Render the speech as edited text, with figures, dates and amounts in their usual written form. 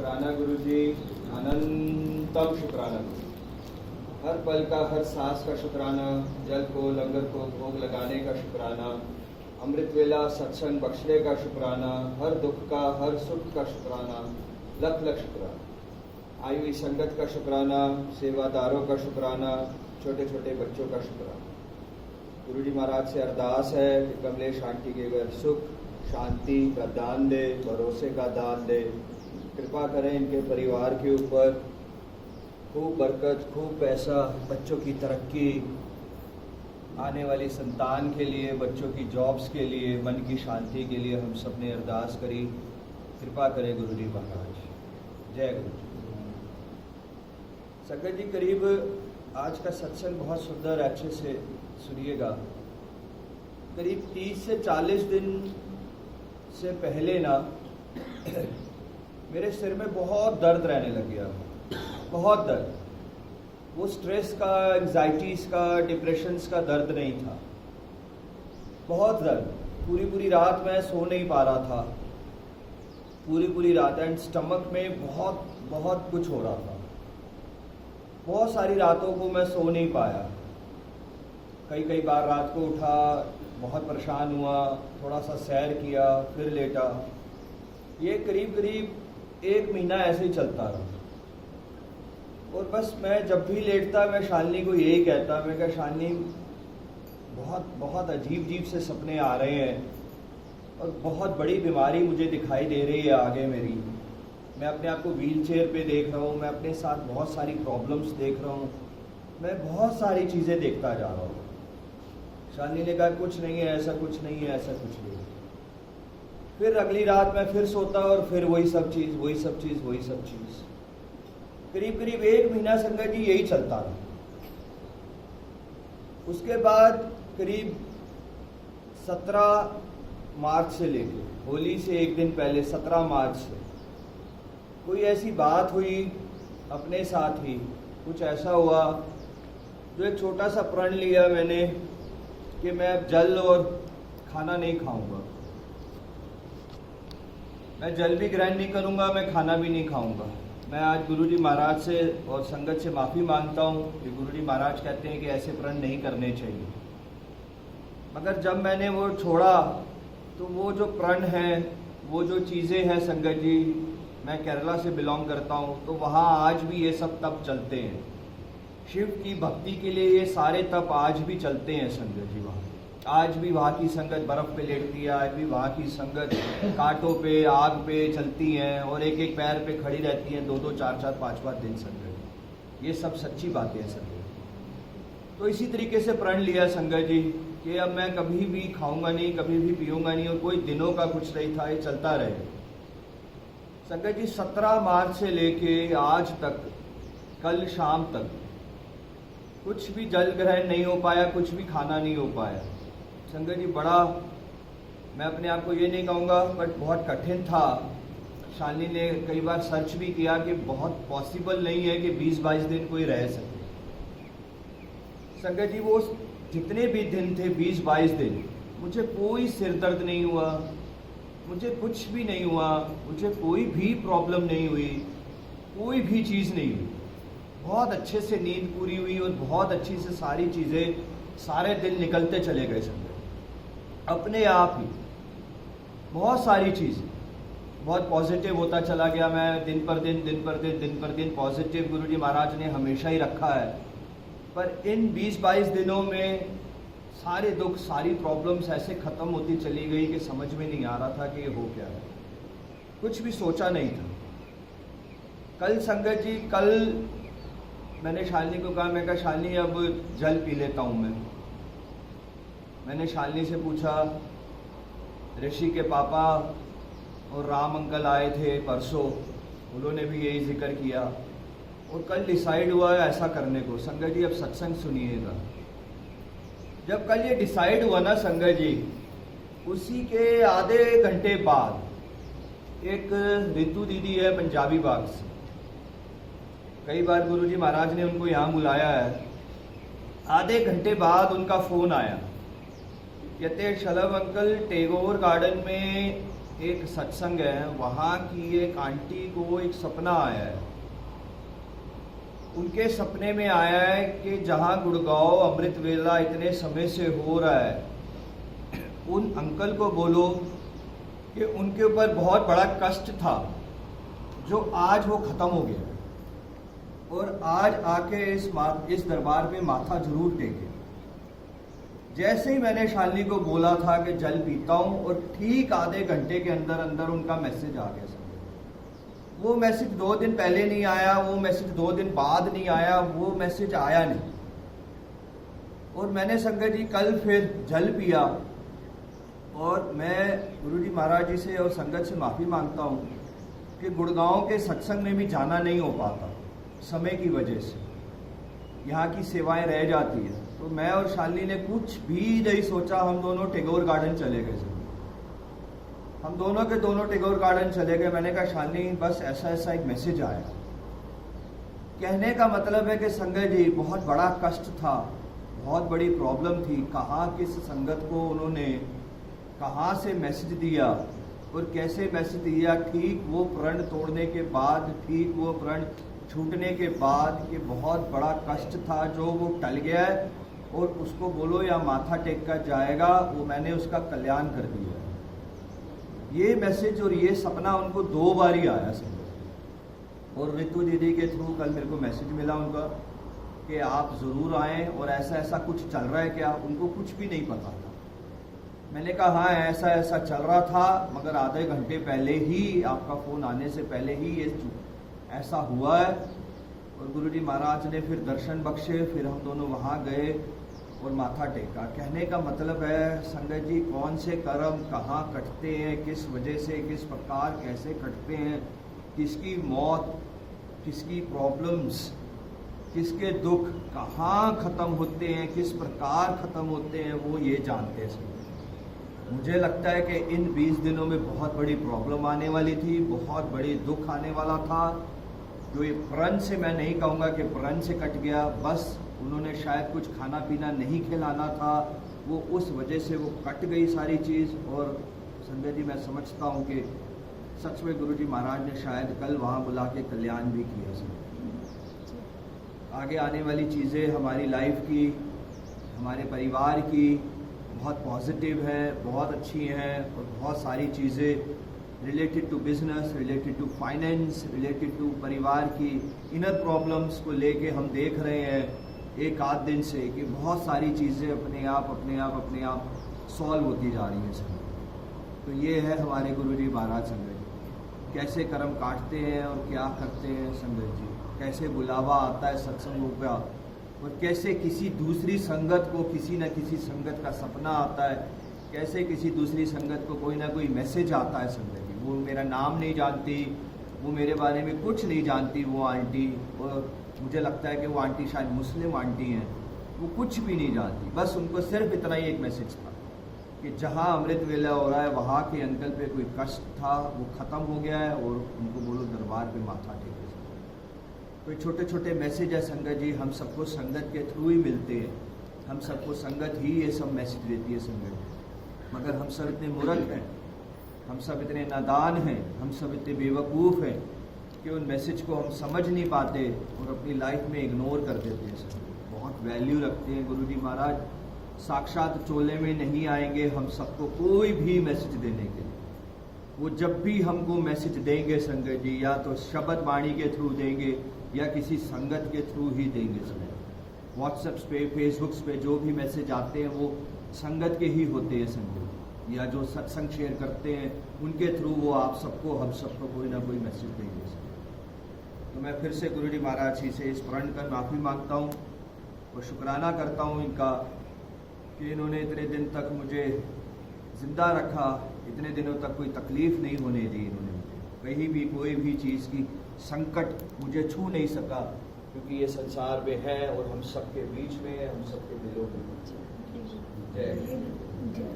शुक्राना गुरुजी, अनंतम शुक्राना गुरुजी। हर पल का, हर सांस का शुक्राना, जल को, लंगर को भोग लगाने का शुक्राना, अमृत वेला सत्संग बख्शने का शुक्राना, हर दुख का, हर सुख का शुक्राना, लख लख शुक्राना। आई हुई संगत का शुक्राना, सेवादारों का शुक्राना, छोटे छोटे बच्चों का शुक्राना। गुरुजी महाराज से अरदास है कि कमलेश आंटी के घर सुख शांति का दान दे, भरोसे का दान दे, कृपा करें इनके परिवार के ऊपर, खूब बरकत, खूब पैसा, बच्चों की तरक्की, आने वाली संतान के लिए, बच्चों की जॉब्स के लिए, मन की शांति के लिए हम सब ने अरदास करी। कृपा करें गुरुजी महाराज। जय गुरु जी। संगत जी, करीब आज का सत्संग बहुत सुंदर, अच्छे से सुनिएगा। करीब 30 से 40 दिन से पहले ना मेरे सिर में बहुत दर्द रहने लग गया, बहुत दर्द। वो स्ट्रेस का, एंजाइटीज़ का, डिप्रेशंस का दर्द नहीं था, बहुत दर्द। पूरी पूरी रात मैं सो नहीं पा रहा था, पूरी रात। एंड स्टमक में बहुत बहुत कुछ हो रहा था। बहुत सारी रातों को मैं सो नहीं पाया। कई बार रात को उठा, बहुत परेशान हुआ, थोड़ा सा सैर किया, फिर लेटा। ये करीब 1 महीना ऐसे ही चलता रहा। और बस मैं जब भी लेटता, मैं शालिनी को यही कहता, मैं कहा शालिनी बहुत अजीब से सपने आ रहे हैं और बहुत बड़ी बीमारी मुझे दिखाई दे रही है आगे मेरी। मैं अपने आप को व्हील चेयर पे देख रहा हूँ, मैं अपने साथ बहुत सारी प्रॉब्लम्स देख रहा हूँ, मैं बहुत सारी चीज़ें देखता जा रहा हूँ। शालिनी ने कहा कुछ नहीं है, ऐसा कुछ नहीं है, ऐसा कुछ नहीं है। फिर अगली रात मैं फिर सोता और फिर वही सब चीज़। करीब 1 महीना संगत जी यही चलता रहा। उसके बाद करीब 17 मार्च से लेके होली से एक दिन पहले 17 मार्च से कोई ऐसी बात हुई अपने साथ ही, कुछ ऐसा हुआ जो एक छोटा सा प्रण लिया मैंने कि मैं अब जल और खाना नहीं खाऊंगा। मैं जल भी ग्रहण नहीं करूंगा, मैं खाना भी नहीं खाऊंगा। मैं आज गुरुजी महाराज से और संगत से माफ़ी मांगता हूँ कि गुरुजी महाराज कहते हैं कि ऐसे प्रण नहीं करने चाहिए। मगर जब मैंने वो छोड़ा तो वो जो प्रण है, वो जो चीज़ें हैं संगत जी, मैं केरला से बिलोंग करता हूँ, तो वहाँ आज भी ये सब तप चलते हैं। शिव की भक्ति के लिए ये सारे तप आज भी चलते हैं संगत जी। वहाँ आज भी वहाँ की संगत बर्फ़ पे लेटती है, आज भी वहाँ की संगत कांटों पे, आग पे चलती हैं और एक पैर पे खड़ी रहती हैं 2 4 5 दिन संगत। ये सब सच्ची बातें हैं संगत। तो इसी तरीके से प्रण लिया संगत जी कि अब मैं कभी भी खाऊंगा नहीं, कभी भी पीऊँगा नहीं, और कोई दिनों का कुछ नहीं था, ये चलता रहे संगत जी। 17 मार्च से लेके आज तक, कल शाम तक कुछ भी जल ग्रहण नहीं हो पाया, कुछ भी खाना नहीं हो पाया संगत जी। बड़ा, मैं अपने आप को ये नहीं कहूँगा, बट बहुत कठिन था। शालिनी ने कई बार सर्च भी किया कि बहुत पॉसिबल नहीं है कि 20-22 दिन कोई रह सके संगत जी। वो जितने भी दिन थे 20-22 दिन, मुझे कोई सिर दर्द नहीं हुआ, मुझे कुछ भी नहीं हुआ, मुझे कोई भी प्रॉब्लम नहीं हुई, कोई भी चीज़ नहीं हुई। बहुत अच्छे से नींद पूरी हुई और बहुत अच्छी से सारी चीज़ें, सारे दिन निकलते चले गए संगत अपने आप ही। बहुत सारी चीज़ें, बहुत पॉजिटिव होता चला गया मैं, दिन पर दिन पॉजिटिव गुरुजी महाराज ने हमेशा ही रखा है। पर इन 20-22 दिनों में सारे दुख, सारी प्रॉब्लम्स ऐसे ख़त्म होती चली गई कि समझ में नहीं आ रहा था कि ये हो क्या है। कुछ भी सोचा नहीं था। कल संगत जी, कल मैंने शालिनी को कहा, मैं कहा शालिनी अब जल पी लेता हूँ मैंने शालिनी से पूछा, ऋषि के पापा और राम अंकल आए थे परसों, उन्होंने भी यही जिक्र किया और कल डिसाइड हुआ है ऐसा करने को। संगत जी अब सत्संग सुनिएगा। जब कल ये डिसाइड हुआ ना संगत जी, उसी के आधे घंटे बाद एक रितु दीदी है पंजाबी बाग से, कई बार गुरुजी महाराज ने उनको यहाँ बुलाया है। आधे घंटे बाद उनका फ़ोन आया, कहते शलभ अंकल टैगोर गार्डन में एक सत्संग है, वहाँ की एक आंटी को एक सपना आया है। उनके सपने में आया है कि जहाँ गुड़गांव अमृत वेला इतने समय से हो रहा है, उन अंकल को बोलो कि उनके ऊपर बहुत बड़ा कष्ट था जो आज वो ख़त्म हो गया, और आज आके इस दरबार पे माथा जरूर टेके। जैसे ही मैंने शालिनी को बोला था कि जल पीता हूँ, और ठीक आधे घंटे के अंदर अंदर उनका मैसेज आ गया। वो मैसेज 2 दिन पहले नहीं आया, वो मैसेज 2 दिन बाद नहीं आया, वो मैसेज आया नहीं। और मैंने संगत जी कल फिर जल पिया, और मैं गुरुजी महाराज जी से और संगत से माफ़ी मांगता हूँ कि गुड़गांव के सत्संग में भी जाना नहीं हो पाता समय की वजह से, यहाँ की सेवाएं रह जाती है। तो मैं और शालिनी ने कुछ भी नहीं सोचा, हम दोनों टैगोर गार्डन चले गए। हम दोनों के दोनों टैगोर गार्डन चले गए। मैंने कहा शालिनी बस ऐसा ऐसा एक मैसेज आया। कहने का मतलब है कि संगत जी बहुत बड़ा कष्ट था, बहुत बड़ी प्रॉब्लम थी। कहाँ किस संगत को उन्होंने कहाँ से मैसेज दिया और कैसे मैसेज दिया, ठीक वो प्रण तोड़ने के बाद, ठीक वो प्रण छूटने के बाद, कि बहुत बड़ा कष्ट था जो वो टल गया है, और उसको बोलो या माथा टेक कर जाएगा, वो मैंने उसका कल्याण कर दिया। ये मैसेज और ये सपना उनको 2 बार ही आया संगत। और रितु दीदी के थ्रू कल मेरे को मैसेज मिला उनका कि आप ज़रूर आएँ, और ऐसा ऐसा कुछ चल रहा है क्या। उनको कुछ भी नहीं पता था। मैंने कहा हाँ ऐसा ऐसा चल रहा था, मगर आधे घंटे पहले ही, आपका फ़ोन आने से पहले ही ये ऐसा हुआ है। और गुरुजी महाराज ने फिर दर्शन बख्शे, फिर हम दोनों वहाँ गए और माथा टेका। कहने का मतलब है संगत जी कौन से कर्म कहाँ कटते हैं, किस वजह से, किस प्रकार कैसे कटते हैं, किसकी मौत, किसकी प्रॉब्लम्स, किसके दुख कहाँ ख़त्म होते हैं, किस प्रकार ख़त्म होते हैं, वो ये जानते हैं। मुझे लगता है कि इन 20 दिनों में बहुत बड़ी प्रॉब्लम आने वाली थी, बहुत बड़ी दुख आने वाला था, जो ये प्रण से, मैं नहीं कहूँगा कि प्रण से कट गया, बस उन्होंने शायद कुछ खाना पीना नहीं खिलाना था, वो उस वजह से वो कट गई सारी चीज़। और संजय जी मैं समझता हूँ कि सच में गुरुजी महाराज ने शायद कल वहाँ बुला के कल्याण भी किया। आगे आने वाली चीज़ें हमारी लाइफ की, हमारे परिवार की बहुत पॉजिटिव है, बहुत अच्छी हैं, और बहुत सारी चीज़ें related to business, related to finance, related to परिवार की इनर प्रॉब्लम्स को लेके हम देख रहे हैं एक आध दिन से कि बहुत सारी चीज़ें अपने आप सॉल्व होती जा रही हैं सर। तो ये है हमारे गुरुजी महाराज संगत जी कैसे कर्म काटते हैं और क्या करते हैं संगत जी, कैसे बुलावा आता है सत्संगों का, और कैसे किसी दूसरी संगत को किसी न किसी संगत का सपना आता है, कैसे किसी दूसरी संगत को कोई ना कोई मैसेज आता है संगत जी। वो मेरा नाम नहीं जानती, वो मेरे बारे में कुछ नहीं जानती वो आंटी, और मुझे लगता है कि वो आंटी शायद मुस्लिम आंटी हैं, वो कुछ भी नहीं जानती। बस उनको सिर्फ इतना ही एक मैसेज था कि जहाँ अमृत वेला हो रहा है वहाँ के अंकल पे कोई कष्ट था, वो ख़त्म हो गया है, और उनको बोलो दरबार पे माथा टेके। कोई छोटे छोटे मैसेज है संगत जी, हम सबको संगत के थ्रू ही मिलते हैं, हम सबको संगत ही ये सब मैसेज देती है संगत। मगर हम सब इतने मूर्ख हैं, हम सब इतने नादान हैं, हम सब इतने बेवकूफ़ हैं कि उन मैसेज को हम समझ नहीं पाते और अपनी लाइफ में इग्नोर कर देते हैं सर। बहुत वैल्यू रखते हैं गुरुजी महाराज, साक्षात चोले में नहीं आएंगे हम सबको कोई भी मैसेज देने के लिए। वो जब भी हमको मैसेज देंगे संगत जी, या तो शब्द वाणी के थ्रू देंगे या किसी संगत के थ्रू ही देंगे संगत। व्हाट्सएप पे, फेसबुक्स पे जो भी मैसेज आते हैं वो संगत के ही होते हैं संगत, या जो सत्संग शेयर करते हैं उनके थ्रू वो आप सबको, हम सबको कोई ना कोई मैसेज देंगे संगत। तो मैं फिर से गुरुजी महाराज जी से इस प्रण कर माफ़ी मांगता हूँ और शुक्राना करता हूँ इनका कि इन्होंने इतने दिन तक मुझे ज़िंदा रखा, इतने दिनों तक कोई तकलीफ़ नहीं होने दी इन्होंने मुझे, कहीं भी कोई भी चीज़ की संकट मुझे छू नहीं सका, क्योंकि ये संसार में है और हम सबके बीच में है, हम सबके दिलों में। जय